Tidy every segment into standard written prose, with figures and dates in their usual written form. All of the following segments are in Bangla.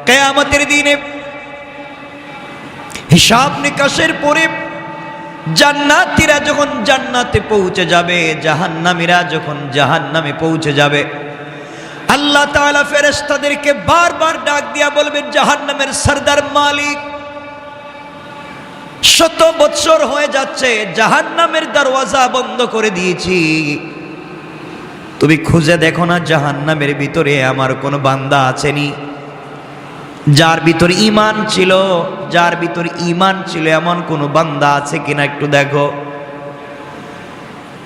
কিয়ামতের দিনে হিসাব নিকাশের পরে জান্নাতীরা যখন জান্নাতে পৌঁছে যাবে, জাহান্নামীরা যখন জাহান্নামে পৌঁছে যাবে, আল্লাহ তাআলা ফেরেশতাদেরকে বারবার ডাক দিয়া বলবেন, জাহান্নামের সরদার মালিক, 100 বছর হয়ে যাচ্ছে জাহান্নামের দরওয়াজা বন্ধ করে দিয়েছি, তুমি খুঁজে দেখো না জাহান্নামের ভিতরে আমার কোনো বান্দা আছেনি, যার ভিতর ঈমান ছিল, যার ভিতর ঈমান ছিল এমন কোন বান্দা আছে কিনা একটু দেখো।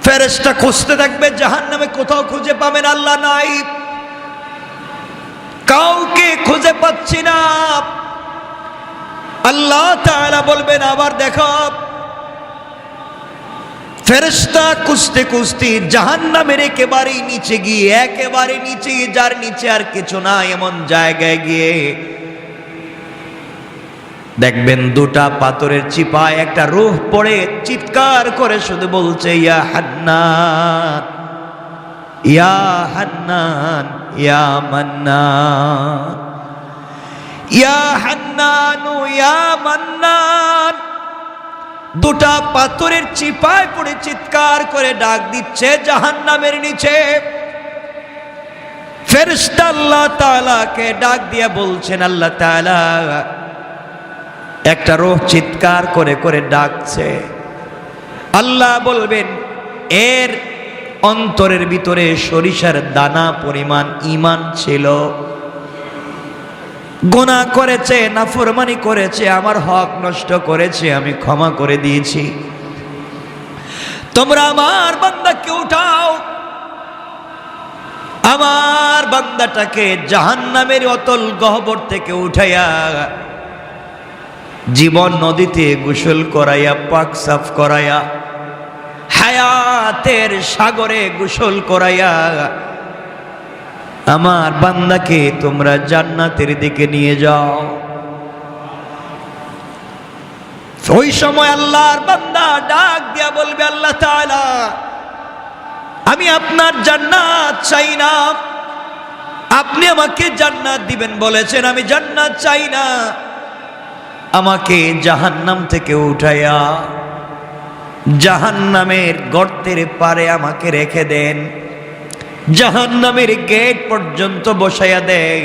ফেরেশতা খুঁজতে থাকবে, জাহান্নামে কোথাও খুঁজে পাবেন আল্লাহ নাই, কাউকে খুঁজে পাচ্ছি না। আল্লাহ তাআলা বলবেন আবার দেখো। ফেরেশতা খুঁজতে খুঁজতে জাহান্নামের একেবারে নিচে গিয়ে, একেবারে নিচে, যার নিচে আর কিছু না এমন জায়গায় গিয়ে দেখবেন দুটা পাথরের চিপায় একটা রূহ পড়ে চিৎকার করে শুধু বলছে, ইয়া হান্নান, ইয়া হান্নান, ইয়া মান্নান, ইয়া হান্নান, ইয়া মান্নান। দুটা পাথরের চিপায় পড়ে চিৎকার করে ডাক দিচ্ছে জাহান্নামের নিচে। ফেরেশতা আল্লাহ তাআলাকে ডাক দিয়ে বলছেন, আল্লাহ তাআলা একটা রূহ চিৎকার করে করে ডাকছে। আল্লাহ বলবেন, এর অন্তরের ভিতরে সরিষার দানা পরিমাণ ঈমান ছিল, গুনাহ করেছে, নাফরমানি করেছে, আমার হক নষ্ট করেছে, আমি ক্ষমা করে দিয়েছি, তোমরা আমার বান্দাকে উঠাও, আমার বান্দাটাকে জাহান্নামের অতল গহ্বর থেকে উঠাইয়া জীবন নদীতে গোসল করাইয়া, পাক সাফ করাইয়া, হায়াতের সাগরে গোসল করাইয়া আমার বান্দাকে তোমরা জান্নাতের দিকে নিয়ে যাও। ওই সময় আল্লাহর বান্দা ডাক দিয়া বলবে, আল্লাহ তাআলা আমি আপনার জান্নাত চাই না, আপনি আমাকে জান্নাত দিবেন বলেছেন, আমি জান্নাত চাই না, আমাকে জাহান্নাম থেকে উঠাইয়া জাহান্নামের গর্তের পারে আমাকে রেখে দেন, জাহান্নামের গেট পর্যন্ত বসাইয়া দেন,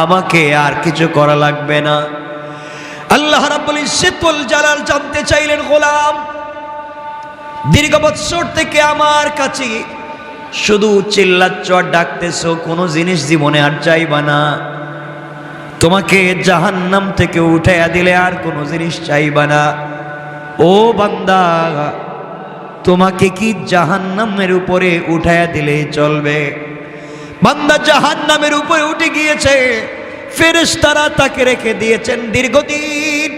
আমাকে আর কিছু করা লাগবে না। আল্লাহ রাব্বুল ইজ্জতুল জালাল জানতে চাইলেন, গোলাম দীর্ঘ বৎসর থেকে আমার কাছে শুধু চিল্লাচ্ছ আর ডাকতেছো, কোনো জিনিস জীবনে আর চাইবা না, তোমাকে জাহান্নাম থেকে উঠাইয়া দিলে আর কোনো জিনিস চাইবা না, ও বান্দা তোমাকে কি জাহান্নামের উপরে উঠাইয়া দিলে চলবে? বান্দা জাহান্নামের উপরে উঠে গিয়েছে, ফেরেশতারা তাকে রেখে দিয়েছেন দীর্ঘদিন,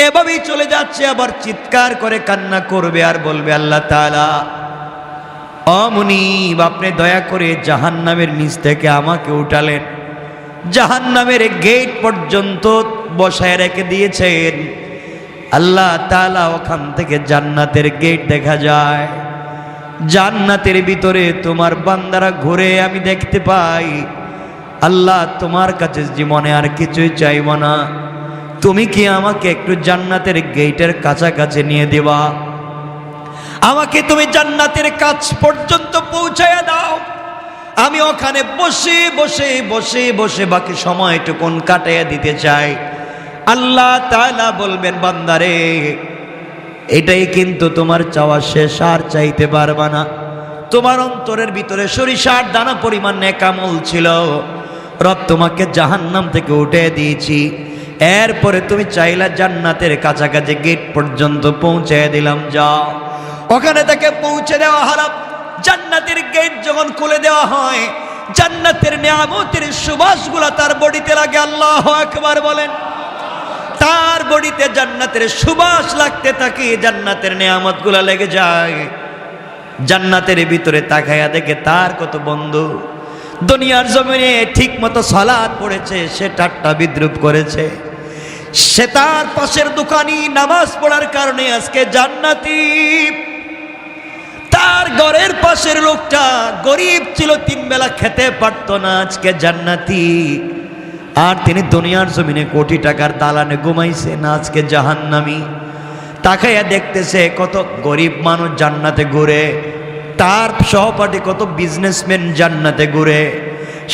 এভাবেই চলে যাচ্ছে, আবার চিৎকার করে কান্না করবে আর বলবে, আল্লাহ তাআলা ও মুনিব, আপনি দয়া করে জাহান্নামের নিচ থেকে আমাকে উঠালেন, জাহান্নামের গেট পর্যন্ত বসায় রেখে দিয়েছেন। আল্লাহ তাআলা ওখান থেকে জান্নাতের গেট দেখা যায়, জান্নাতের ভিতরে তোমার বান্দারা ঘুরে আমি দেখতে পাই। আল্লাহ তোমার কাছে জীবনে আর কিছুই চাইব না, তুমি কি আমাকে একটু জান্নাতের গেটের কাছাকাছি নিয়ে দেবা, আমাকে তুমি জান্নাতের কাছ পর্যন্ত পৌঁছায়া দাও, আমি ওখানে বসে বসে বসে বসে বাকি সময়টুকুন কাটাইয়া দিতে চাই। আল্লাহ তাআলা বলবেন, বান্দারে এটাই কিন্তু তোমার চাওয়া শেষ, আর চাইতে পারবা না, তোমার অন্তরের ভিতরে সরিষার দানা পরিমাণ নেক আমল ছিল, রব তোমাকে জাহান্নাম থেকে উঠে দিয়েছি, এরপরে তুমি চাইলা জান্নাতের কাছাকাছি গেট পর্যন্ত পৌঁছে দিলাম, যাও। ওখানে তাকে পৌঁছে দেওয়া হলো। জান্নাতের গেট যখন খুলে দেওয়া হয়, জান্নাতের নিয়ামতের সুবাসগুলা তার বডিতে লাগে। আল্লাহু আকবার বলেন। তার বডিতে জান্নাতের সুবাস লাগতে থাকে, জান্নাতের নিয়ামতগুলা লেগে যায়। জান্নাতের ভিতরে তাকায়া দেখে তার কত বন্ধু দুনিয়ার জমিনে ঠিক মতো সালাত পড়েছে, সে ঠাট্টা বিদ্রুপ করেছে, সে তার পাশের দোকানি নামাজ পড়ার কারণে আজকে জান্নাতি। তার ঘরের পাশের লোকটা গরিব ছিল, 3 বেলা খেতে পারতো না, আজকে জান্নাতি। আর তিনি দুনিয়ার জমিনে কোটি টাকার দালানে ঘুমাইছেন, আজকে জাহান্নামী। তাকাইয়া দেখতেছে কত গরিব মানুষ জান্নাতে ঘুরে, তার সহপাঠী কত বিজনেসম্যান জান্নাতে ঘুরে,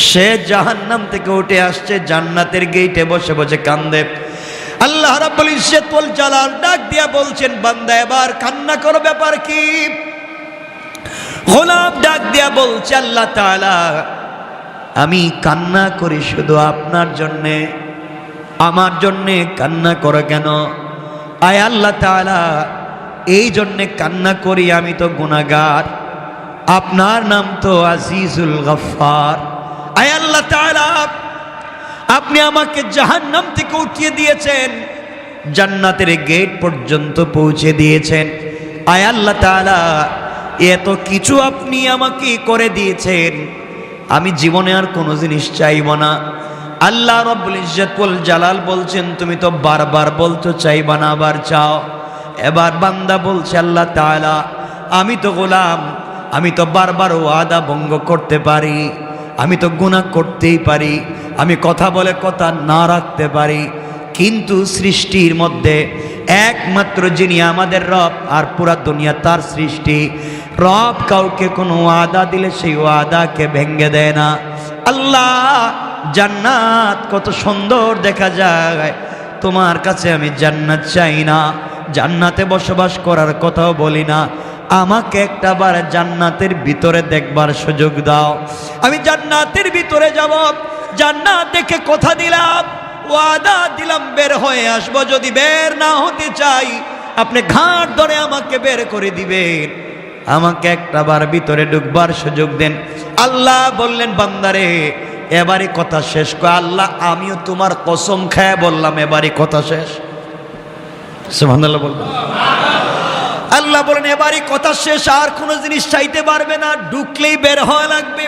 সে জাহান্নাম থেকে উঠে আসছে, জান্নাতের গেটে বসে বসে কান্দে। আল্লাহ রাব্বুল ইজ্জত ওয়াল জালাল ডাক দিয়া বলছেন, বান্দা এবার কান্না করো, ব্যাপার কি? গোলাম ডাক দিয়া বলছে, আল্লাহ তাআলা আমি কান্না করি শুধু আপনার জন্যে, আমার জন্যে কান্না করো কেন? আয় আল্লাহ তাআলা এই জন্যে কান্না করি, আমি তো গুনাহগার, আপনার নাম তো আজিজুল গফফার। আয় আল্লাহ তাআলা আপনি আমাকে জাহান্নাম থেকে উঠিয়ে দিয়েছেন, জান্নাতের গেট পর্যন্ত পৌঁছে দিয়েছেন। আয় আল্লাহ তাআলা এত কিছু আপনি আমাকে করে দিয়েছেন, আমি জীবনে আর কোনো জিনিস চাইব না। আল্লাহ রাব্বুল ইজ্জত ওয়াল জালাল বলছেন, তুমি তো বারবার বলতে চাইবা না, আবার চাও। এবার বান্দা বলছে, আল্লাহ তাআলা আমি তো গোলাম, আমি তো বারবার ওয়াদা ভঙ্গ করতে পারি, আমি তো গুনাহ করতেই পারি, আমি কথা বলে কথা না রাখতে পারি, কিন্তু সৃষ্টির মধ্যে একমাত্র যিনি আমাদের রব, আর পুরা দুনিয়া তার সৃষ্টি, রব কাউকে কোনো ওয়াদা দিলে সেই ওয়াদাকে ভেঙে দেয় না। আল্লাহ জান্নাত কত সুন্দর দেখা যায়, তোমার কাছে আমি জান্নাত চাই না, জান্নাতে বসবাস করার কথাও বলি না, আমাকে একটা বার জান্নাতের ভিতরে দেখবার সুযোগ দাও, আমি জান্নাতের ভিতরে যাব, জান্নাত দেখে কথা দিলাম, ওয়াদা দিলাম বের হয়ে আসবো, যদি বের না হতে চাই আপনি ঘাট ধরে আমাকে বের করে দিবেন, আমাকে একটা বার ভিতরে ঢুকবার সুযোগ দেন। আল্লাহ বললেন, বান্দারে এবারই কথা শেষ। কয় আল্লাহ আমিও তোমার কসম খায় বললাম এবারই কথা শেষ। সুবহানাল্লাহ বলবেন। আল্লাহ বলেন এবারই কথা শেষ, আর কোনো জিনিস চাইতে পারবে না, ঢুকলেই বের হওয়া লাগবে।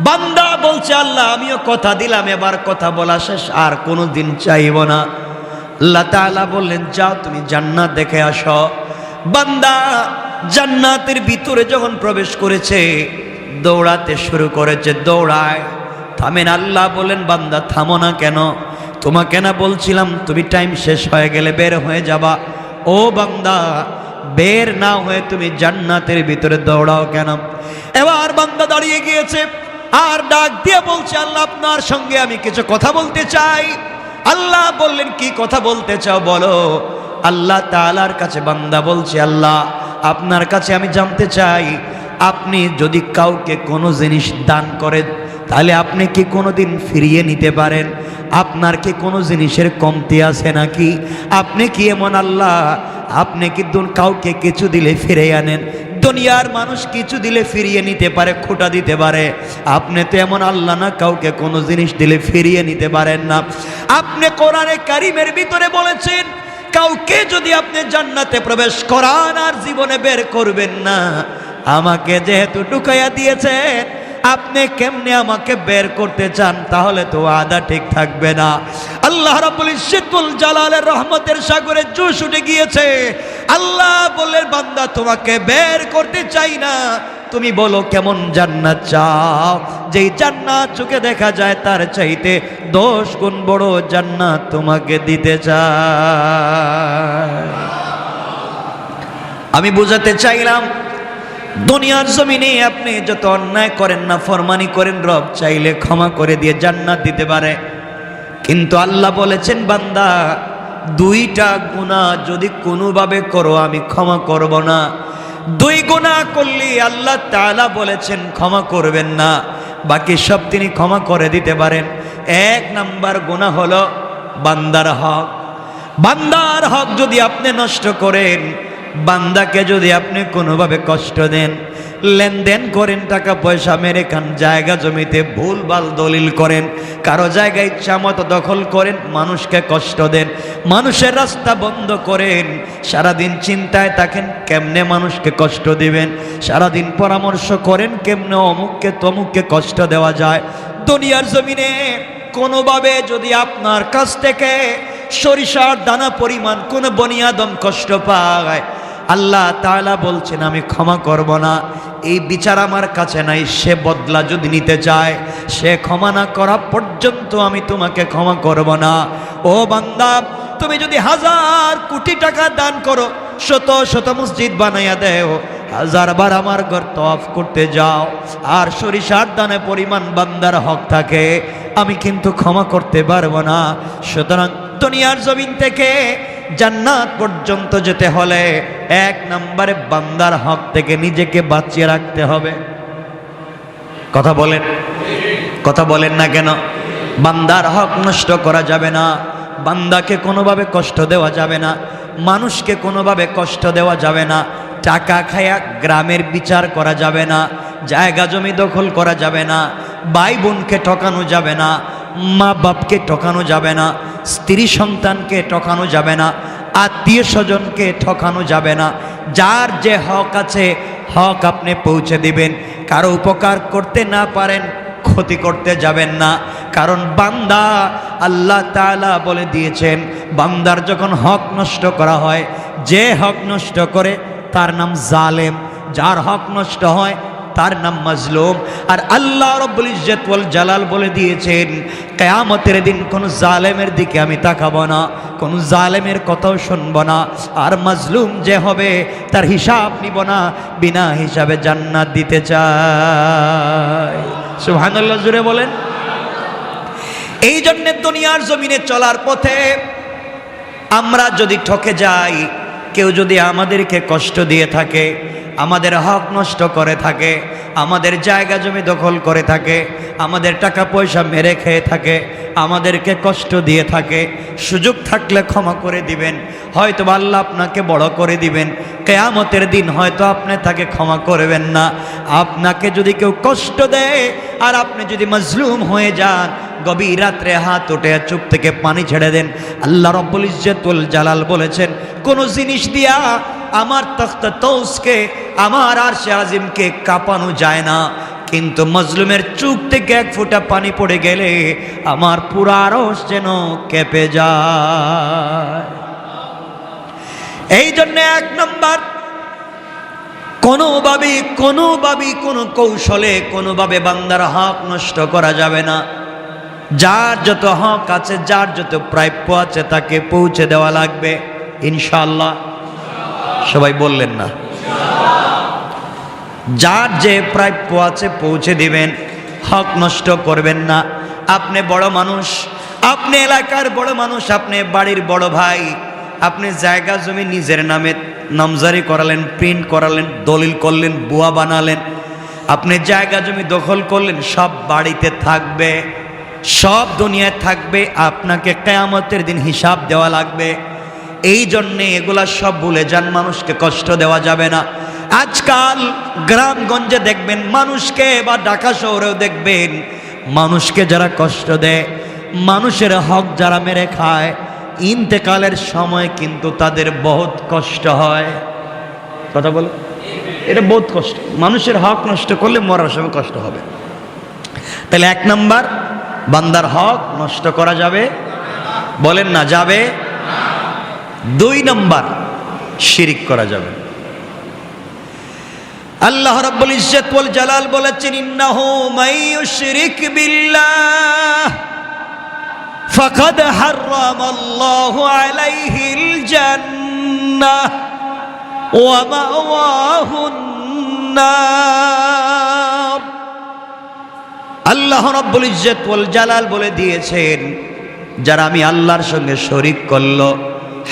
বান্দা বলছে, আল্লাহ আমিও কথা দিলাম, এবার কথা বলা শেষ, আর কোনো দিন চাইব না। আল্লাহ তাআলা বললেন, যাও তুমি জান্নাত দেখে আসো। বান্দা জান্নাতের ভিতরে যখন প্রবেশ করেছে, দৌড়াতে শুরু করেছে, দৌড়ায়। থামেন। আল্লাহ বলেন, বান্দা থামো না কেন? তোমাকে না বলছিলাম তুমি টাইম শেষ হয়ে গেলে বের হয়ে যাবা? ও বান্দা, বের না হয়ে তুমি জান্নাতের ভিতরে দৌড়াও কেন? এবার বান্দা দাঁড়িয়ে গিয়েছে, আর ডাক দিয়ে বলছে, আল্লাহ আপনার সঙ্গে আমি কিছু কথা বলতে চাই। আল্লাহ বললেন, কি কথা বলতে চাও বলো। আল্লাহ তাআলার কাছে বান্দা বলছে, আল্লাহ আপনার কাছে আমি জানতে চাই, আপনি যদি কাউকে কোনো জিনিস দান করেন তাহলে আপনি কি কোনো দিন ফিরিয়ে নিতে পারেন? আপনার কি কোনো জিনিসের কমতি আছে নাকি? আপনি কি এমন আল্লাহ, আপনি কি কাউকে কিছু দিলে ফিরে আনেন? দুনিয়ার মানুষ কিছু দিলে ফিরিয়ে নিতে পারে, খোটা দিতে পারে, আপনি তো এমন আল্লাহ না, কাউকে কোনো জিনিস দিলে ফিরিয়ে নিতে পারেন না। আপনি কোরআনে কারিমের ভিতরে বলেছেন, কাউকে যদি আপনি জান্নাতে প্রবেশ করান আর জীবনে বের করবেন না, আমাকে যেহেতু ঢুকাইয়া দিয়েছেন, আপনি কেমনে আমাকে বের করতে চান? তাহলে তো ওয়াদা ঠিক থাকবে না। আল্লাহ রাব্বুল ইজ্জত ওয়াল জালালের রহমতের সাগরে জোশ উঠে গিয়েছে। আল্লাহ বললেন, বান্দা তোমাকে বের করতে চাই না, তুমি বলো কেমন জান্নাত চাও, যেই জান্নাত চোখে দেখা যায় তার চাইতে 10 গুণ বড় জান্নাত তোমাকে দিতে চাই। আমি বুঝাতে চাইলাম, দুনিয়ার জমিনে আপনি যত অন্যায় করেন না, ফরমানি করেন, রব চাইলে ক্ষমা করে দিয়ে জান্নাত দিতে পারে। কিন্তু আল্লাহ বলেছেন, বান্দা 2টা গুনাহ যদি কোনোভাবে করো আমি ক্ষমা করব না। 2 গুনাহ করলে আল্লাহ তাআলা বলেছেন ক্ষমা করবেন না, বাকি সব তিনি ক্ষমা করে দিতে পারেন। 1 নাম্বার গুনাহ হলো বান্দার হক। বান্দার হক যদি আপনি নষ্ট করেন, বান্দাকে যদি আপনি কোনোভাবে কষ্ট দেন, লেনদেন করেন, টাকা পয়সা মেরে খান, জায়গা জমিতে ভুলভাল দলিল করেন, কারো জায়গা ইচ্ছা মতো দখল করেন, মানুষকে কষ্ট দেন, মানুষের রাস্তা বন্ধ করেন, সারাদিন চিন্তায় থাকেন কেমনে মানুষকে কষ্ট দিবেন, সারাদিন পরামর্শ করেন কেমনে অমুককে তমুককে কষ্ট দেওয়া যায়। দুনিয়ার জমিনে কোনোভাবে যদি আপনার কাছ থেকে সরিষার দানা পরিমাণ কোনো বনি আদম কষ্ট পায়, আল্লাহ তাআলা বলছেন আমি ক্ষমা করব না। এই বিচার আমার কাছে নাই। সে বদলা যদি নিতে চায়, সে ক্ষমা না করা পর্যন্ত আমি তোমাকে ক্ষমা করব না। ও বান্দা, তুমি যদি 1000 কোটি টাকা দান করো, শত শত মসজিদ বানাইয়া দেও, 1000 বার আমার ঘর তওয়াফ করতে যাও, আর সরিষার দানে পরিমাণ বান্দার হক থাকে, আমি কিন্তু ক্ষমা করতে পারবো না। সুতরাং দুনিয়ার জমিন থেকে জান্নাত পর্যন্ত যেতে হলে 1 নম্বরে বান্দার হক থেকে নিজেকে বাঁচিয়ে রাখতে হবে। কথা বলেন না কেন? বান্দার হক নষ্ট করা যাবে না, বান্দাকে কোনোভাবে কষ্ট দেওয়া যাবে না, মানুষকে কোনোভাবে কষ্ট দেওয়া যাবে না, টাকা খায়া গ্রামের বিচার করা যাবে না, জায়গা জমি দখল করা যাবে না, ভাই বোনকে ঠকানো যাবে না, মা বাপকে ঠকানো যাবে না, স্ত্রী সন্তানকে ঠকানো যাবে না, আত্মীয় স্বজনকে ঠকানো যাবে না। যার যে হক আছে হক আপনি পৌঁছে দিবেন। কারো উপকার করতে না পারেন, ক্ষতি করতে যাবেন না। কারণ বান্দা, আল্লাহ তাআলা বলে দিয়েছেন, বান্দার যখন হক নষ্ট করা হয়, যে হক নষ্ট করে তার নাম জালেম, যার হক নষ্ট হয় তার নাম মাজলুম। আর আল্লাহ রাব্বুল ইজ্জত ওয়াল জালাল বলে দিয়েছেন, কিয়ামতের দিন কোন জালেমের দিকে আমি তাকাবো না, কোন জালেমের কথাও শুনবো না, আর মাজলুম যে হবে তার হিসাব নিব না, বিনা হিসাবে জান্নাত দিতে চাই। সুবহানাল্লাহ, জুড়ে বলেন। এই জন্য দুনিয়ার জমিনে চলার পথে আমরা যদি ঠকে যাই, কেউ যদি আমাদেরকে কষ্ট দিয়ে থাকে, আমাদের হক নষ্ট করে থাকে, আমাদের জায়গা জমি দখল করে থাকে, আমাদের টাকা পয়সা মেরে খেয়ে থাকে, আমাদেরকে কষ্ট দিয়ে থাকে, সুযোগ থাকলে ক্ষমা করে দিবেন। হয়তো আল্লাহ আপনাকে বড় করে দিবেন, কিয়ামতের দিন হয়তো আপনি তাকে ক্ষমা করবেন না। আপনাকে যদি কেউ কষ্ট দেয় আর আপনি যদি মাজলুম হয়ে যান, গভীর রাত্রে হাত উঠে চুপ থেকে পানি ছেড়ে দেন। আল্লাহ রাব্বুল ইজ্জত ওয়াল জালাল বলেছেন, কোন জিনিস দিয়া আমার তখতে তৌসকে, আমার আরশে আজিমকে কাঁপানো যায় না, কিন্তু মাজলুমের চোখ থেকে 1 ফোঁটা পানি পড়ে গেলে আমার পুরো আরশ যেন কেঁপে যায়। এই জন্য 1 নম্বর, কোনোভাবে কোনো কৌশলে কোনোভাবে বান্দার হক নষ্ট করা যাবে না। যার যত হক আছে, যার যত প্রাপ্য আছে তাকে পৌঁছে দেওয়া লাগবে ইনশাআল্লাহ। সবাই বললেন না? যার যে প্রাপ্য আছে পৌঁছে দিবেন, হক নষ্ট করবেন না। আপনি বড় মানুষ, আপনি এলাকার বড় মানুষ, আপনি বাড়ির বড় ভাই, আপনি জায়গা জমি নিজের নামে নামজারি করালেন, প্রিন্ট করালেন, দলিল করলেন, বুয়া বানালেন, আপনি জায়গা জমি দখল করলেন, সব বাড়িতে থাকবে, সব দুনিয়ায় থাকবে, আপনাকে কিয়ামতের দিন হিসাব দেওয়া লাগবে। এই জন্যে এগুলা সব ভুলে যান, মানুষকে কষ্ট দেওয়া যাবে না। আজকাল গ্রামগঞ্জে দেখবেন মানুষকে, বা ঢাকা শহরেও দেখবেন মানুষকে যারা কষ্ট দেয়, মানুষের হক যারা মেরে খায়, ইন্তেকালের সময় কিন্তু তাদের বহুত কষ্ট হয়। কথা বলো, এটা বহুত কষ্ট। মানুষের হক নষ্ট করলে মরার সময় কষ্ট হবে। তাহলে 1 নম্বর, বান্দার হক নষ্ট করা যাবে, বলেন না যাবে। 2 নম্বর, শিরিক করা যাবে। আল্লাহ রাব্বুল ইজ্জত ওয়াল জালাল বলেছেন, ইন্নাহু মাইয়ুশরিক বিল্লাহ ফাকাদ হারামাল্লাহু আলাইহিল জান্নাহ ওয়া মাওয়াহুন নার। আল্লাহ রাব্বুল ইজ্জত ওয়াল জালাল বলে দিয়েছেন, যারা আমি আল্লাহর সঙ্গে শরীক করলো,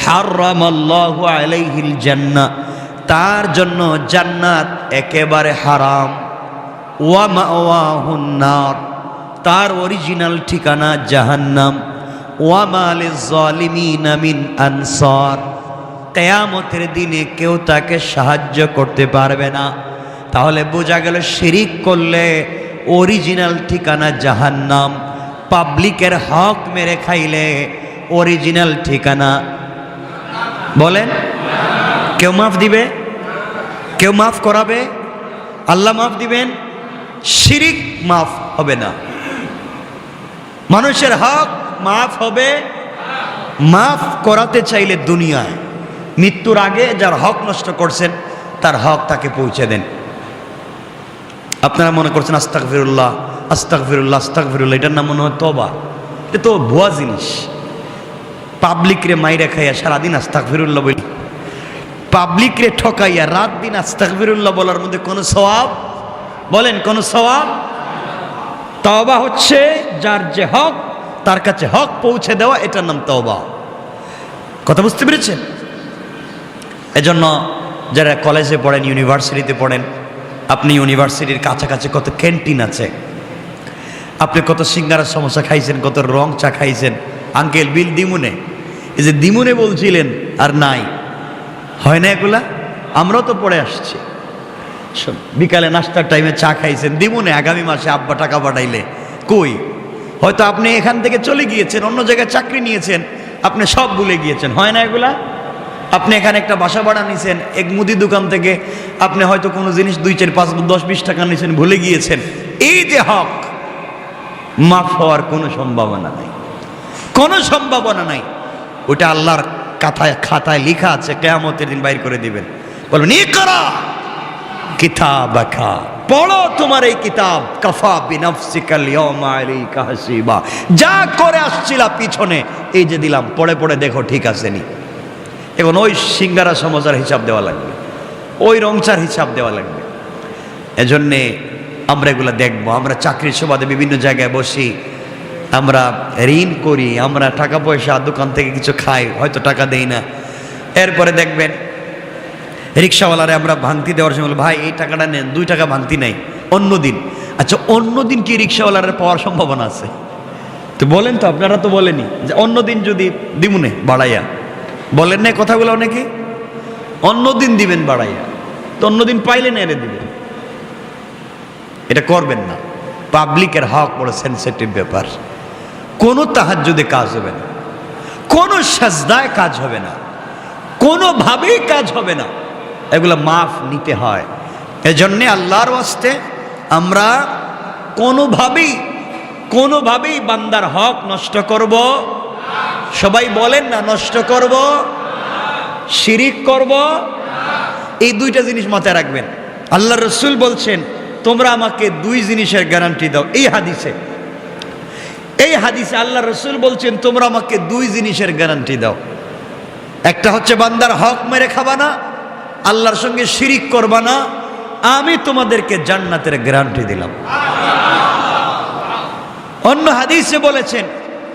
হারামাল্লাহু আলাইহিল জান্নাহ, তার জন্য জান্নাত একেবারে হারাম। ওয়া মাওয়াহুন নার, তার অরিজিনাল ঠিকানা জাহান্নাম। ওয়া মা লিয-যালিমিনা মিন আনসার, কিয়ামতের দিনে কেউ তাকে সাহায্য করতে পারবে না। তাহলে বোঝা গেল, শিরিক করলে অরিজিনাল ঠিকানা জাহান্নাম, পাবলিকের হক মেরে খাইলে অরিজিনাল ঠিকানা, বলেন কেউ মাফ দিবে? কেউ মাফ করাবে? আল্লাহ মাফ দিবেন? শিরিক মাফ হবে না। মানুষের হক মাফ হবে, মাফ করাতে চাইলে দুনিয়ায় মৃত্যুর আগে যার হক নষ্ট করছেন তার হক তাকে পৌঁছে দেন। আপনারা মনে করছেন আস্তাগফিরুল্লাহ আস্তাগফিরুল্লাহ আস্তাগফিরুল্লাহ, এটার নাম মনে হয় তওবা। এটা তো ভুয়া জিনিস। পাবলিক রে মাইরা খাইয়া সারাদিন আস্তাগফিরুল্লাহ বলি, পাবলিক রে ঠকাইয়া রাত দিন আস্তাগফিরুল্লাহ বলার মধ্যে কোনো সওয়াব, বলেন কোনো সওয়াব? তওবা হচ্ছে যার যে হক তার কাছে হক পৌঁছে দেওয়া, এটার নাম তওবা। কথা বুঝতে পেরেছেন? এজন্য যারা কলেজে পড়েন, ইউনিভার্সিটিতে পড়েন, আপনি ইউনিভার্সিটির কাছাকাছি কত ক্যান্টিন আছে, আপনি কত সিঙ্গারা সমোসা খাইছেন, কত রং চা খাইছেন। আঙ্কেল বিল দিমুনে, এই যে দিমুনে বলছিলেন আর নাই, হয় না এগুলা? আমরাও তো পড়ে আসছি। বিকালে নাস্তার টাইমে চা খাইছেন দিমুনে, আগামী মাসে আব্বা টাকা পাঠাইলে কই? হয়তো আপনি এখান থেকে চলে গিয়েছেন, অন্য জায়গায় চাকরি নিয়েছেন, আপনি সব ভুলে গিয়েছেন, হয় না এগুলা? আপনি এখানে একটা বাসা ভাড়া নিয়েছেন, এক মুদি দোকান থেকে আপনি হয়তো কোনো জিনিস 2, 4, 5, 10, 20 টাকা নিয়েছেন, ভুলে গিয়েছেন। এই যে হক, মাফ হওয়ার কোনো সম্ভাবনা নাই, কোনো সম্ভাবনা নাই। ওটা আল্লাহর খাতায় লেখা আছে, কিয়ামতের দিন বাইর করে দিবেন। বলবেন ইকরা কিতাবাকা, পড়ো তোমার এই কিতাব, কাফা বিনাফসিকাল ইয়াওমা আলাইকা হাসিবা। যা করে আসছিলা পিছনে, এই যে দিলাম, পড়ে পড়ে দেখো ঠিক আছে নি। এখন ওই সিঙ্গারা সমোসার হিসাব দেওয়া লাগবে, ওই রংচার হিসাব দেওয়া লাগবে। এজন্যে আমরা এগুলো দেখবো। আমরা চাকরির সুবাদে বিভিন্ন জায়গায় বসি, আমরা ঋণ করি, আমরা টাকা পয়সা দোকান থেকে কিছু খাই, হয়তো টাকা দেই না। এরপরে দেখবেন রিক্সাওয়ালারে আমরা ভাঙতি দেওয়ার সময় বলি, ভাই এই টাকাটা নেন, 2 টাকা ভাঙতি নাই অন্য দিন। আচ্ছা, অন্য দিন কি রিক্সাওয়ালারে পাওয়ার সম্ভাবনা আছে? তো বলেন তো, আপনারা তো বলেনি যে অন্য দিন যদি দিমুনে বাড়াইয়া, বলেন না কথাগুলো অনেকে? অন্য দিন দিবেন বাড়াইয়া, তো অন্য দিন পাইলে না এনে দিবেন। এটা করবেন না। পাবলিকের হক বড় সেন্সিটিভ ব্যাপার। কোনো তাহাজ্জুদে কাজ হবে না, কোনো সাজদায় কাজ হবে না, কোনোভাবেই কাজ হবে না। এগুলো মাফ নিতে হয়। এজন্যে আল্লাহর ওয়াস্তে আমরা কোনোভাবেই বান্দার হক নষ্ট করব। সবাই বলেন না, নষ্ট করব, শিরিক করব। এই 2টা জিনিস মাথায় রাখবেন। আল্লাহ রসুল বলছেন, তোমরা আমাকে 2 জিনিসের গ্যারান্টি দাও। এই হাদিসে আল্লাহ রসুল বলছেন, তোমরা আমাকে 2 জিনিসের গ্যারান্টি দাও। একটা হচ্ছে বান্দার হক মেরে খাবা না, আল্লাহর সঙ্গে শিরিক করবা না, আমি তোমাদেরকে জান্নাতের গ্যারান্টি দিলাম। অন্য হাদিসে বলেছেন,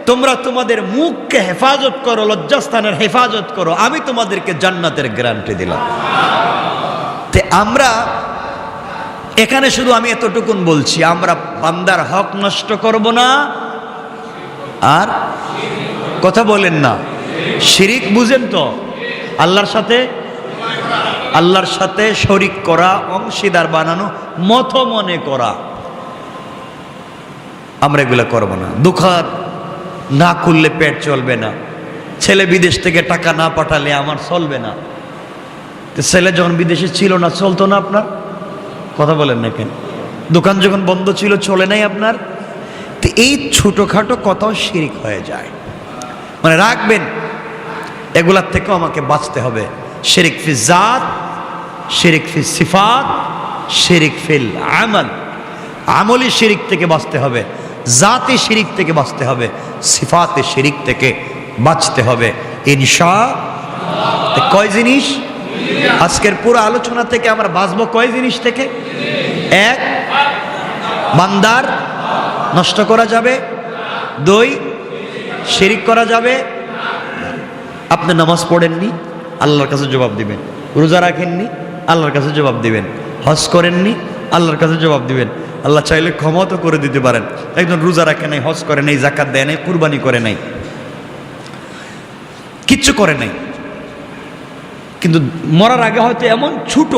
তোমরা তোমাদের মুখকে হেফাজত করো, লজ্জাস্থানের হেফাজত করো, আমি তোমাদেরকে জান্নাতের গ্যারান্টি দিলাম। তে আমরা এখানে শুধু আমি এতটুকুন বলছি, আমরা বান্দার হক নষ্ট করব না। আর কথা বলেন না, শিরিক বুঝেন তো? আল্লাহর সাথে শরিক করা, অংশীদার বানানো, মত মনে করা, আমরা এগুলো করব না। দোকান না খুললে পেট চলবে না, ছেলে বিদেশ থেকে টাকা না পাঠালে আমার চলবে না। তো ছেলে যখন বিদেশে ছিল না, চলতো না আপনার? কথা বলেন না কেন? দোকান যখন বন্ধ ছিল, চলে নাই আপনার? তো এই ছোটোখাটো কথাও শিরিক হয়ে যায়। মানে রাখবেন, এগুলার থেকেও আমাকে বাঁচতে হবে। শিরিক ফি জাত, শিরিক ফি সিফাত, শিরিক ফিল আমল। আমলি শিরিক থেকে বাঁচতে হবে, জাতি শিরিক থেকে বাঁচতে হবে, সিফাতে শিরিক থেকে বাঁচতে হবে ইনশাআল্লাহ। কয় জিনিস? আজকের পুরো আলোচনা থেকে আমরা বাঁচবো কয় জিনিস থেকে? 1, বান্দার নষ্ট করা যাবে। 2, শিরিক করা যাবে। আপনি নামাজ পড়েননি, আল্লাহর কাছে জবাব দিবেন। রোজা রাখেননি, আল্লাহর কাছে জবাব দিবেন। হজ করেননি, আল্লাহর কাছে জবাব দিবেন। আল্লাহ চাইলে ক্ষমা তো করে দিতে পারেন। একজন রোজা রাখে নাই, হজ করে নাই, যাকাত দেয় নাই, কুরবানি করে নাই, কিচ্ছু করে নাই, কিন্তু মরার আগে হয়তো এমন ছোট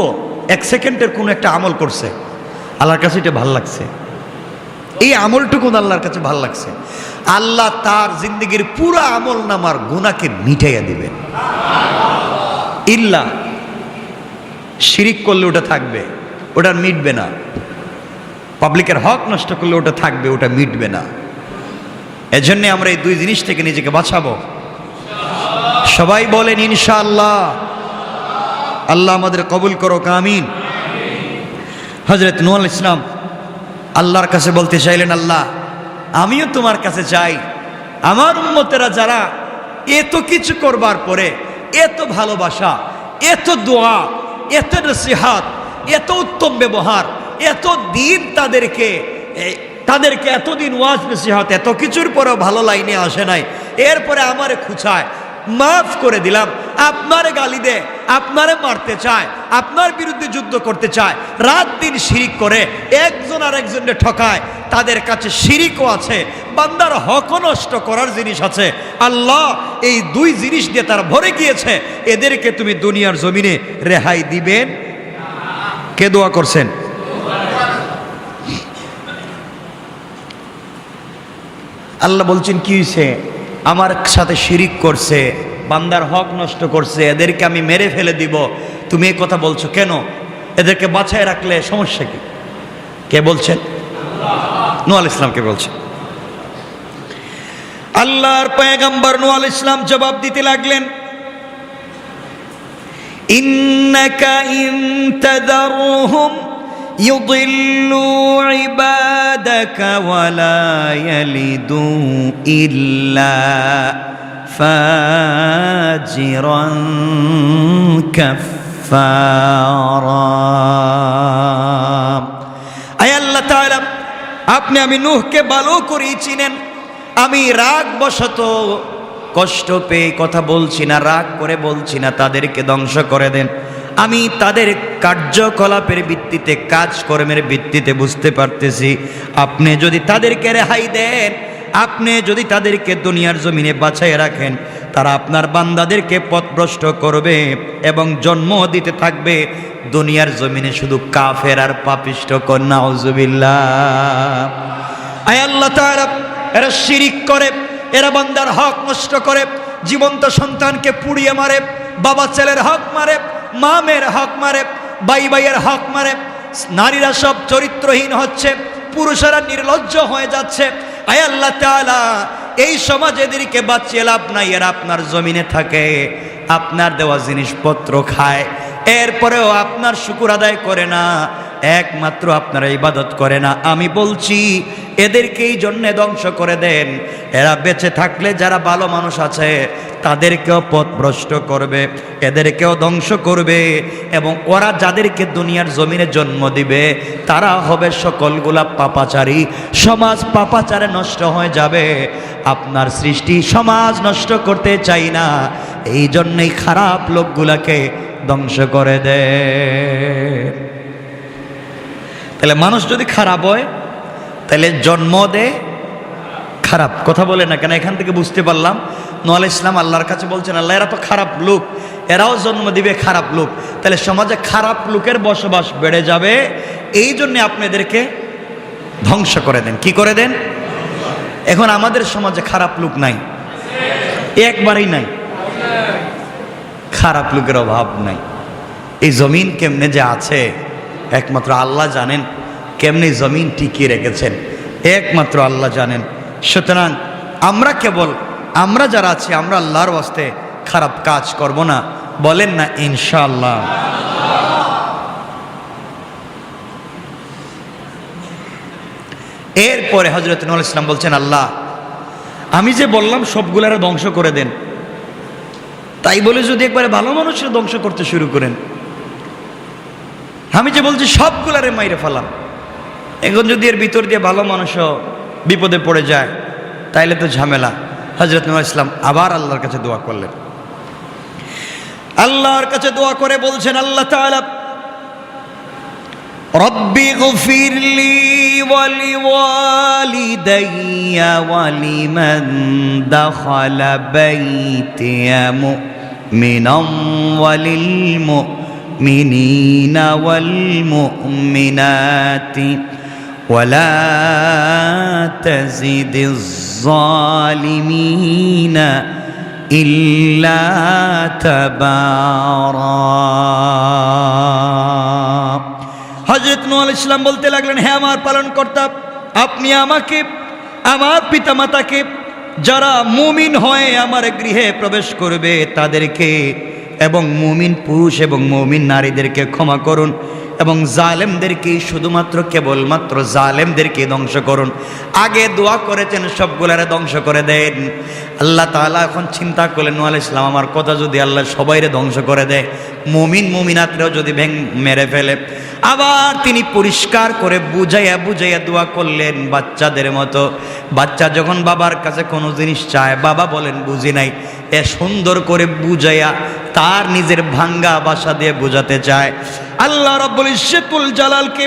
1 সেকেন্ডের কোনো একটা আমল করছে, আল্লাহর কাছে এটা ভাল লাগছে। এই আমলটুকু আল্লাহর কাছে ভাল লাগছে। আল্লাহ তার জিন্দগির পুরো আমল নামার গুনাহকে মিটাইয়া দিবেন। ইল্লা শিরিক করলে ওটা থাকবে, ওটা মিটবে না। পাবলিকের হক নষ্ট করলে ওটা থাকবে, ওটা মিটবে না। এজন্য আমরা এই 2 জিনিস থেকে নিজেকে বাঁচাবো। সবাই বলেন ইনশাআল্লাহ। আল্লাহ আমাদের কবুল করো, আমিন। হযরত নূহ আলাইহিস সালাম আল্লাহর কাছে বলতে চাইলেন, আল্লাহ আমিও তোমার কাছে চাই, আমার উম্মতেরা যারা এত কিছু করবার পরে এত ভালোবাসা, এত দোয়া, এত নসিহত, এত উত্তম ব্যবহার, এত দিন তাদেরকে এতদিন ওয়াজ নসিহত এত কিছুর পরেও ভালো লাইনে আসে নাই, এরপরে আমারে খুঁচায়, মাফ করে দিলাম, আপনারে গালি দে, আপনারে মারতে চায়, আপনার বিরুদ্ধে যুদ্ধ করতে চায়, রাত দিন শিরিক করে একজন আর একজনকে ঠকায়, তাদের কাছে শিরিকও আছে, বান্দার হকও নষ্ট করার জিনিস আছে। আল্লাহ এই দুই জিনিস দিয়ে তারা ভরে গিয়েছে, এদেরকে তুমি দুনিয়ার জমিনে রেহাই দিবেন? কে দোয়া করছেন? আল্লাহ বলছেন কি হয়েছে? আমার সাথে শিরিক করছে, বান্দার হক নষ্ট করছে, এদেরকে আমি মেরে ফেলে দিব, তুমি এই কথা বলছো কেন? এদেরকে বাঁচায় রাখলে সমস্যা কি? কে বলছেন? নূহ আলাইহিস সালামকে বলছেন। আল্লাহর পয়গম্বর নূহ আলাইহিস সালাম জবাব দিতে লাগলেন, ইন্নাকা ইন তাযারহুম ইউদিল্লু ইবাদাকা ওয়ালা ইয়ালিদু ইল্লা ফাজিরান কাফফারা। আয় আল্লাহ তাআলা, আপনি আমি নূহকে ভালো করেই চিনেন, আমি রাগ বশত কষ্ট পেয়ে কথা বলছি না, রাগ করে বলছি না তাদেরকে ধ্বংস করে দেন। আমি তাদের কার্যকলাপের ভিত্তিতে, কাজকর্মের ভিত্তিতে বুঝতে পারতেছি, আপনি যদি তাদেরকে রেহাই দেন, আপনি যদি তাদেরকে দুনিয়ার জমিনে বাঁচায় রাখেন, তারা আপনার বান্দাদেরকে পথভ্রষ্ট করবে এবং জন্ম দিতে থাকবে দুনিয়ার জমিনে শুধু কাফের আর পাপিষ্ঠ। কন্যা নাউজুবিল্লাহ। আয় আল্লাহ তাআলা, এরা শিরিক করে, এরা বান্দার হক নষ্ট করে, জীবন্ত সন্তানকে পুড়িয়ে মারে, বাবা ছেলের হক মারে, মা মেয়ের হক মারে, ভাই ভাইয়ের হক মারে, নারীরা সব চরিত্রহীন হচ্ছে, পুরুষেরা নির্লজ্জ হয়ে যাচ্ছে। আয় আল্লাহ তাআলা, এই সমাজ এদেরকে বাঁচিয়ে লাভ নাই, এরা আপনার জমিনে থাকে, আপনার দেওয়া জিনিসপত্র খায়, এরপরেও আপনার শুকর আদায় করে না, একমাত্র আপনার ইবাদত করে না। আমি বলছি এদেরকে এই জন্যে ধ্বংস করে দেন, এরা বেঁচে থাকলে যারা ভালো মানুষ আছে তাদেরকেও পথভ্রষ্ট করবে, এদেরকেও ধ্বংস করবে, এবং ওরা যাদেরকে দুনিয়ার জমিনে জন্ম দিবে তারা হবে সকলগুলা পাপাচারী, সমাজ পাপাচারে নষ্ট হয়ে যাবে। আপনার সৃষ্টি সমাজ নষ্ট করতে চাই না, এই জন্যই খারাপ লোকগুলাকে ধ্বংস করে দেয়। তাহলে মানুষ যদি খারাপ হয় তাহলে জন্ম দেয় খারাপ। কথা বলে না কেন? এখান থেকে বুঝতে পারলাম নূহ আলাইহিস সালাম আল্লাহর কাছে বলছেন, আল্লাহ এরা তো খারাপ লোক, এরাও জন্ম দিবে খারাপ লোক, তাহলে সমাজে খারাপ লোকের বসবাস বেড়ে যাবে, এই জন্য আপনি এদেরকে ধ্বংস করে দেন। কি করে দেন? এখন আমাদের সমাজে খারাপ লোক নাই, একবারেই নাই, খারাপ লোকের অভাব নাই। এই জমিন কেমনে যে আছে একমাত্র আল্লাহ জানেন, কেমনে জমিন টিকিয়ে রেখেছেন একমাত্র আল্লাহ জানেন। সুতরাং আমরা যারা আছি, আমরা আল্লাহর ওয়াস্তে খারাপ কাজ করব না, বলেন না ইনশাআল্লাহ। এরপরে হযরত নূহ আলাইহিস সালাম বলছেন, আল্লাহ আমি যে বললাম সবগুলারে ধ্বংস করে দেন, তাই বলে যদি একবারে ভালো মানুষের ধ্বংস করতে শুরু করেন, আমি যে বলছি সবগুলারে মাইরে ফেলাম, এখন যদি এর ভিতর দিয়ে ভালো মানুষও বিপদে পড়ে যায় তাইলে তো ঝামেলা। হযরত নূহ আলাইহিস সালাম আবার আল্লাহর কাছে দোয়া করলেন, আল্লাহর কাছে দোয়া করে বলছেন, আল্লাহ তাআলা রব্বি গফিরলি ওয়া লিওয়ালিদাইয়া ওয়া লিমান দাখালা বাইতিয়া মুমিনান ওয়া লিল মুমিনিনা ওয়াল মুমিনাতি ওয়ালা তাজিদিজ জালিমিনা ইল্লা তাবারা। হযরত নূহ আলাইহিস সালাম বলতে লাগলেন, হে আমার পালনকর্তা, আপনি আমাকে, আমার পিতামাতাকে, যারা মুমিন হয়ে আমার গৃহে প্রবেশ করবে তাদেরকে, এবং মুমিন পুরুষ এবং মুমিন নারীদেরকে ক্ষমা করুন, এবং জালেমদেরকে শুধুমাত্র কেবলমাত্র জালেমদেরকে ধ্বংস করুন। আগে দোয়া করেছেন সবগুলারে ধ্বংস করে দেন। আল্লাহ তাআলা এখন চিন্তা করলেন, নূহ আলাইহিস সালাম আমার কথা যদি আল্লাহ সবাইরে ধ্বংস করে দেয়, মুমিন মুমিনাতরেও যদি মেরে ফেলে। আবার তিনি পরিষ্কার করে বুঝাইয়া বুঝাইয়া দোয়া করলেন বাচ্চাদের মতো। বাচ্চা যখন বাবার কাছে কোনো জিনিস চায়, বাবা বলেন বুঝি নাই, এ সুন্দর করে বুঝাইয়া তার নিজের ভাঙ্গা ভাষা দিয়ে বুঝাতে চায়। আল্লাহ রাব্বুল ইজ্জতুল জালালকে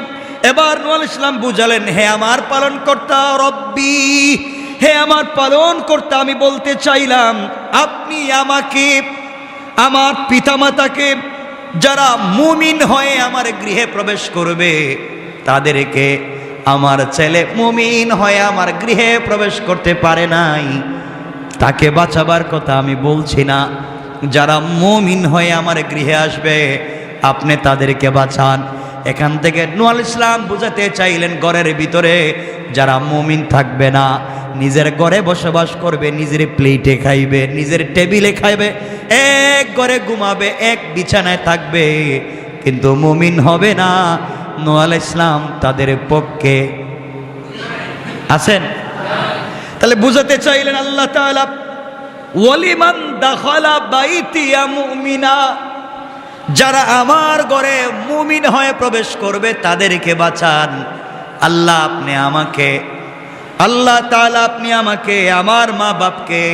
এবার নূহ আলাইহিস সালাম বুঝালেন, হে আমার পালনকর্তা রব্বি, হে আমার পালনকর্তা, আমি বলতে চাইলাম আপনি আমাকে, আমার পিতামাতাকে, যারা মুমিন হয়ে আমার গৃহে প্রবেশ করবে তাদেরকে, আমার ছেলে মুমিন হয়ে আমার গৃহে প্রবেশ করতে পারে নাই, তাকে বাঁচাবার কথা আমি বলছি না। যারা মুমিন হয়ে আমার গৃহে আসবে আপনি তাদেরকে বাঁচান। এখান থেকে নূহ আলাইহিস সালাম বুঝাতে চাইলেন ঘরের ভিতরে যারা মুমিন থাকবে না, নিজের ঘরে বসবাস করবে, নিজের প্লেটে খাইবে, নিজের টেবিলে খাইবে, এক ঘরে ঘুমাবে, এক বিছানায় থাকবে, কিন্তু মুমিন হবে না, নূহ আলাইহিস সালাম তাদের পক্ষে আছেন। তাহলে বুঝাতে চাইলেন আল্লাহ তাআলা, ওয়ালিমান দাখালা বাইতিয়া মুমিনা, যারা আমার ঘরে মুমিন হয়ে প্রবেশ করবে তাদেরকে বাঁচান। আল্লাহ আপনি আমাকে, আল্লাহ তাআলা আপনি আমাকে, আমার মা বাপকে,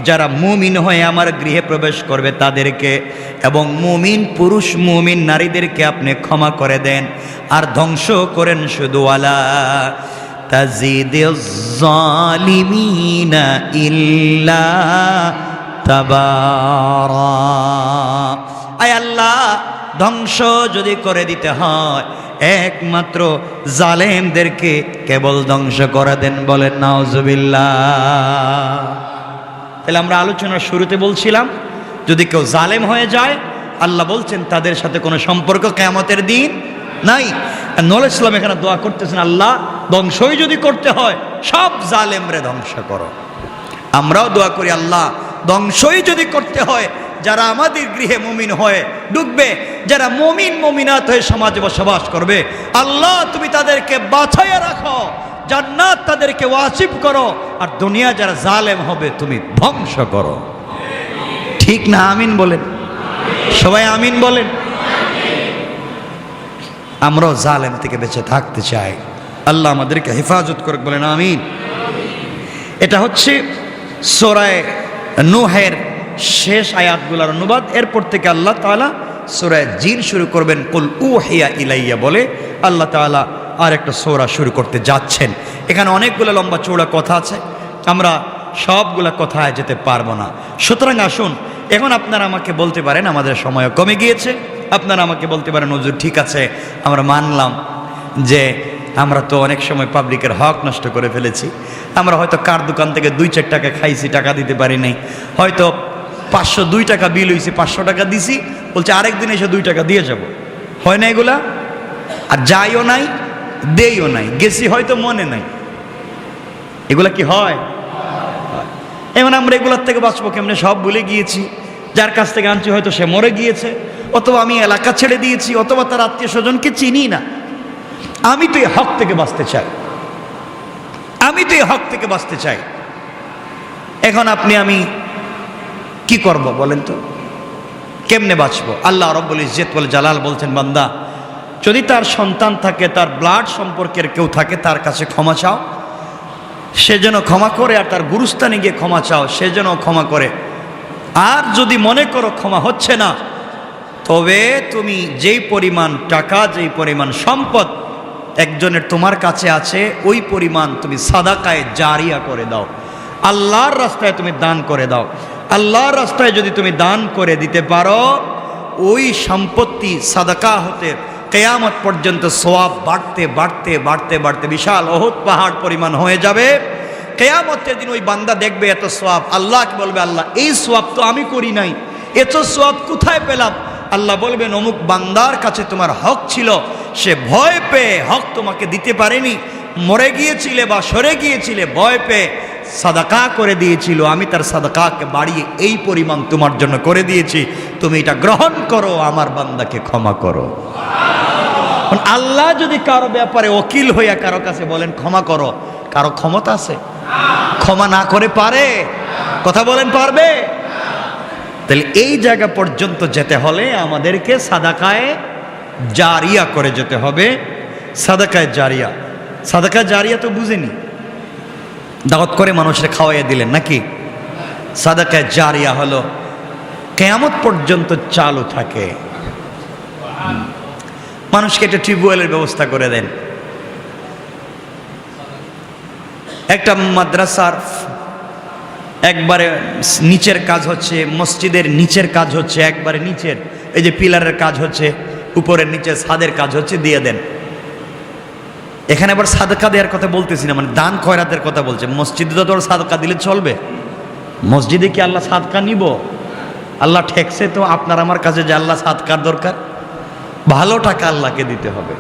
যারা মুমিন হয়ে আমার গৃহে প্রবেশ করবে তাদেরকে, এবং মুমিন পুরুষ মুমিন নারীদেরকে আপনি ক্ষমা করে দেন। আর ধ্বংস করেন শুধু ওয়ালা তাজিদিজ জালিমিনা ইল্লা তাবারা। আয় আল্লাহ, ধ্বংস যদি করে দিতে হয় একমাত্র জালেমদেরকে কেবল ধ্বংস করে দেন, বলেন নাউজুবিল্লাহ। তাহলে আমরা আলোচনার শুরুতে বলছিলাম যদি কেউ জালেম হয়ে যায়, আল্লাহ বলছেন তাদের সাথে কোনো সম্পর্ক কিয়ামতের দিন নাই। নূহ আলাইহিস সালাম এখানে দোয়া করতেছেন, আল্লাহ ধ্বংসই যদি করতে হয় সব জালেমরে ধ্বংস করো। আমরাও দোয়া করি, আল্লাহ ধ্বংসই যদি করতে হয় যারা আমাদের গৃহে মুমিন হয়ে ঢুকবে, যারা মুমিন মুমিনাত হয়ে সমাজে বসবাস করবে, আল্লাহ তুমি তাদেরকে বাঁচাইয়া রাখো, জান্নাত তাদেরকে ওয়াসিব করো, আর দুনিয়া যারা জালেম হবে তুমি ধ্বংস করো। ঠিক না? আমিন বলেন সবাই, আমিন বলেন। আমরাও জালেম থেকে বেঁচে থাকতে চাই, আল্লাহ আমাদেরকে হেফাজত করুক, বলেন আমিন। এটা হচ্ছে সূরা নূহের শেষ আয়াতগুলোর অনুবাদ। এরপর থেকে আল্লাহ তাআলা সূরা জিন শুরু করবেন, কুল উহিয়া ইলাইয়া বলে আল্লাহ তাআলা আর একটা সূরা শুরু করতে যাচ্ছেন। এখানে অনেকগুলো লম্বা চৌড়া কথা আছে, আমরা সবগুলা কথায় যেতে পারবো না। সুতরাং আসুন, এখন আপনারা আমাকে বলতে পারেন, আমাদের সময় কমে গিয়েছে, আপনারা আমাকে বলতে পারেন হুজুর ঠিক আছে আমরা মানলাম যে আমরা তো অনেক সময় পাবলিকের হক নষ্ট করে ফেলেছি, আমরা হয়তো কার দোকান থেকে 2-4 টাকা খাইছি, টাকা দিতে পারি নাই, হয়তো 502 টাকা বিল হয়েছে, 500 টাকা দিছি, বলছে আরেকদিন এসে 2 টাকা দিয়ে যাব। হয় না এগুলা? আর যাইও নাই, দেইও নাই, গেছি হয়তো মনে নাই, এগুলা কি হয়? এমন আমরা এগুলার থেকে বাঁচবো কেমনে? সব ভুলে গিয়েছি, যার কাছ থেকে আনছি হয়তো সে মরে গিয়েছে, অথবা আমি এলাকা ছেড়ে দিয়েছি, অথবা তার আত্মীয় স্বজনকে চিনি না। আমি তো এই হক থেকে বাঁচতে চাই, আমি তো এই হক থেকে বাঁচতে চাই। এখন আপনি আমি কি করব বলেন তো? কেমনে বাঁচবো? আল্লাহ রাব্বুল ইজ্জতুল জালাল বলছেন, বান্দা যদি তার সন্তান থাকে, তার ব্লাড সম্পর্কের কেউ থাকে, তার কাছে ক্ষমা চাও, সে যেন ক্ষমা করে, আর তার গুরুস্থানে গিয়ে ক্ষমা চাও, সে যেন ক্ষমা করে। আর যদি মনে করো ক্ষমা হচ্ছে না, তবে তুমি যেই পরিমাণ টাকা, যেই পরিমাণ সম্পদ একজনের তোমার কাছে আছে, ওই পরিমাণ তুমি সাদাকায়ে জারিয়া করে দাও, আল্লাহর রাস্তায় তুমি দান করে দাও। আল্লাহর রাস্তায় যদি তুমি দান করে দিতে পারো, ওই সম্পত্তি সাদাকা হতে কিয়ামত পর্যন্ত সওয়াব বাড়তে বাড়তে বাড়তে বাড়তে বিশাল ওহদ পাহাড় পরিমাণ হয়ে যাবে। কিয়ামতের দিন ওই বান্দা দেখবে এত সওয়াব, আল্লাহকে বলবে, আল্লাহ এই সওয়াব তো আমি করি নাই, এত সওয়াব কোথায় পেলাম? আল্লাহ বলবেন, অমুক বান্দার কাছে তোমার হক ছিল, সে ভয় পেয়ে হক তোমাকে দিতে পারেনি, মরে গিয়েছিলে বা সরে গিয়েছিলে, ভয় পেয়ে সাদাকা করে দিয়েছিল, আমি তার সাদাকাকে বাড়িয়ে এই পরিমাণ তোমার জন্য করে দিয়েছি, তুমি এটা গ্রহণ করো, আমার বান্দাকে ক্ষমা করো। আল্লাহ যদি কারো ব্যাপারে ওকিল হইয়া কারো কাছে বলেন ক্ষমা করো, কারো ক্ষমতা আছে? ক্ষমা না করে পারে? কথা বলেন, পারবে? তাহলে এই জায়গা পর্যন্ত যেতে হলে আমাদেরকে সাদাকায়ে জারিয়া করে যেতে হবে। সাদাকায়ে জারিয়া, সাদাকায়ে জারিয়া তো বুঝেনি, দাওয়াত করে মানুষের খাওয়াইয়া দিলেন নাকি? সাদাকায়ে জারিয়া হলো কিয়ামত পর্যন্ত চালু থাকে। মানুষকে একটা টিউবওয়েলের ব্যবস্থা করে দেন, একটা মাদ্রাসার একবারে নিচের কাজ হচ্ছে, মসজিদের নিচের কাজ হচ্ছে, একবারে নিচের এই যে পিলারের কাজ হচ্ছে, উপরের নিচে ছাদের কাজ হচ্ছে, দিয়ে দেন। এখানে আবার সাদকা দেওয়ার কথা বলতেছি না, মানে দান খয়রাতের কথা বলছে। মসজিদে তো তোর সাদকা দিলে চলবে? মসজিদে কি আল্লাহ সাদকা নিব? আল্লাহ ঠেকছে তো আপনার আমার কাছে যে আল্লাহ সাদকার দরকার? ভালো টাকা আল্লাহকে দিতে হবে।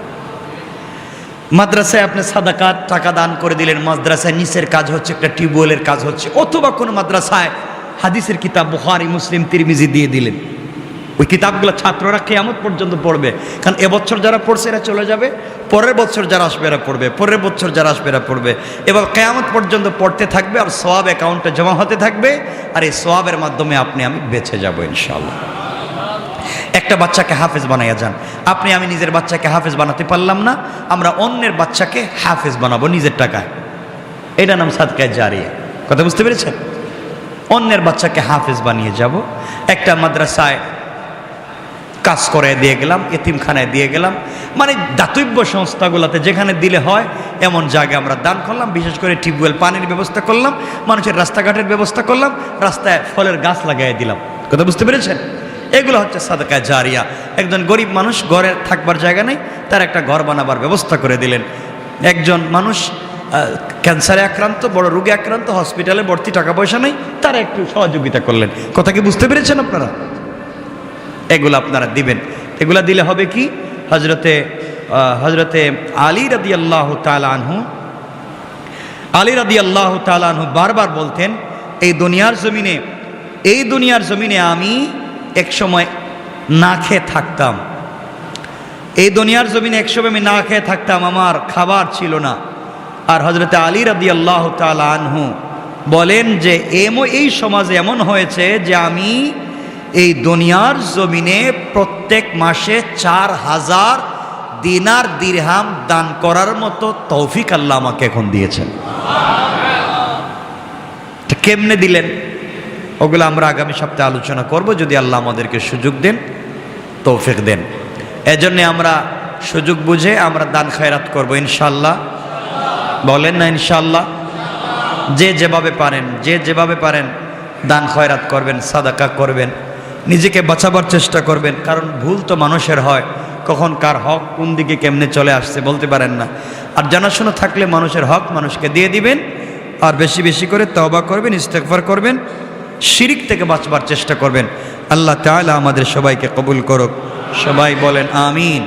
মাদ্রাসায় আপনি সাদাকার টাকা দান করে দিলেন, মাদ্রাসায় নিচের কাজ হচ্ছে, একটা টিউবওয়েলের কাজ হচ্ছে, অথবা কোনো মাদ্রাসায় হাদিসের কিতাব বুখারী, মুসলিম, তিরমিজি দিয়ে দিলেন। ওই কিতাবগুলো ছাত্ররা কিয়ামত পর্যন্ত পড়বে, কারণ এবছর যারা পড়ছে এরা চলে যাবে, পরের বছর যারা আসবে এরা পড়বে, পরের বছর যারা আসবে এরা পড়বে, এবার কিয়ামত পর্যন্ত পড়তে থাকবে, আর সওয়াব অ্যাকাউন্টে জমা হতে থাকবে, আর এই সওয়াবের মাধ্যমে আপনি আমি বেঁচে যাব ইনশাআল্লাহ। একটা বাচ্চাকে হাফেজ বানাইয়া যান। আপনি আমি নিজের বাচ্চাকে হাফেজ বানাতে পারলাম না, আমরা অন্যের বাচ্চাকে হাফেজ বানাবো নিজের টাকায়, এটা নাম সাদকায়ে জারিয়া। কথা বুঝতে পেরেছেন? অন্যের বাচ্চাকে হাফেজ বানিয়ে যাব। একটা মাদ্রাসায় কাজ করে দিয়ে গেলাম, এতিমখানায় দিয়ে গেলাম, মানে দাতব্য সংস্থাগুলোতে যেখানে দিলে হয় এমন জায়গায় আমরা দান করলাম। বিশেষ করে টিউবওয়েল, পানির ব্যবস্থা করলাম, মানুষের রাস্তাঘাটের ব্যবস্থা করলাম, রাস্তায় ফলের গাছ লাগাই দিলাম। কথা বুঝতে পেরেছেন? এগুলো হচ্ছে সাদাকায়ে জারিয়া। একজন গরিব মানুষ, ঘরে থাকবার জায়গা নেই, তার একটা ঘর বানাবার ব্যবস্থা করে দিলেন। একজন মানুষ ক্যান্সারে আক্রান্ত, বড় রোগে আক্রান্ত, হসপিটালে ভর্তি, টাকা পয়সা নেই, তারা একটু সহযোগিতা করলেন। কথা কি বুঝতে পেরেছেন আপনারা? এগুলো আপনারা দিবেন। এগুলা দিলে হবে কি, হজরতে আলী রাদিয়াল্লাহু তাআলা আনহু বারবার বলতেন, এই দুনিয়ার জমিনে আমি এক সময় না খেয়ে থাকতাম, এই দুনিয়ার জমিনে একসময় আমি না খেয়ে থাকতাম, আমার খাবার ছিল না। আর হজরতে আলী রাদিয়াল্লাহু তাআলা আনহু বলেন যে এই সমাজে এমন হয়েছে যে আমি এই দুনিয়ার জমিনে প্রত্যেক মাসে 4000 দিনার দিরহাম দান করার মতো তৌফিক আল্লাহ আমাকে এখন দিয়েছেন। কেমনে দিলেন ওগুলো আমরা আগামী সপ্তাহে আলোচনা করব, যদি আল্লাহ আমাদেরকে সুযোগ দেন, তৌফিক দেন। এজন্য আমরা সুযোগ বুঝে আমরা দান খয়রাত করব ইনশাআল্লাহ। বলেন না ইনশাআল্লাহ? যে যেভাবে পারেন দান খয়রাত করবেন, সাদাকা করবেন, নিজেকে বাঁচাবার চেষ্টা করবেন। কারণ ভুল তো মানুষের হয়, কখন কার হক কোন দিকে কেমনে চলে আসছে বলতে পারেন না। আর জানাশোনা থাকলে মানুষের হক মানুষকে দিয়ে দিবেন, আর বেশি বেশি করে তওবা করবেন, ইস্তেগফার করবেন, শিরিক থেকে বাঁচবার চেষ্টা করবেন। আল্লাহ তাআলা আমাদের সবাইকে কবুল করুক। সবাই বলেন আমিন।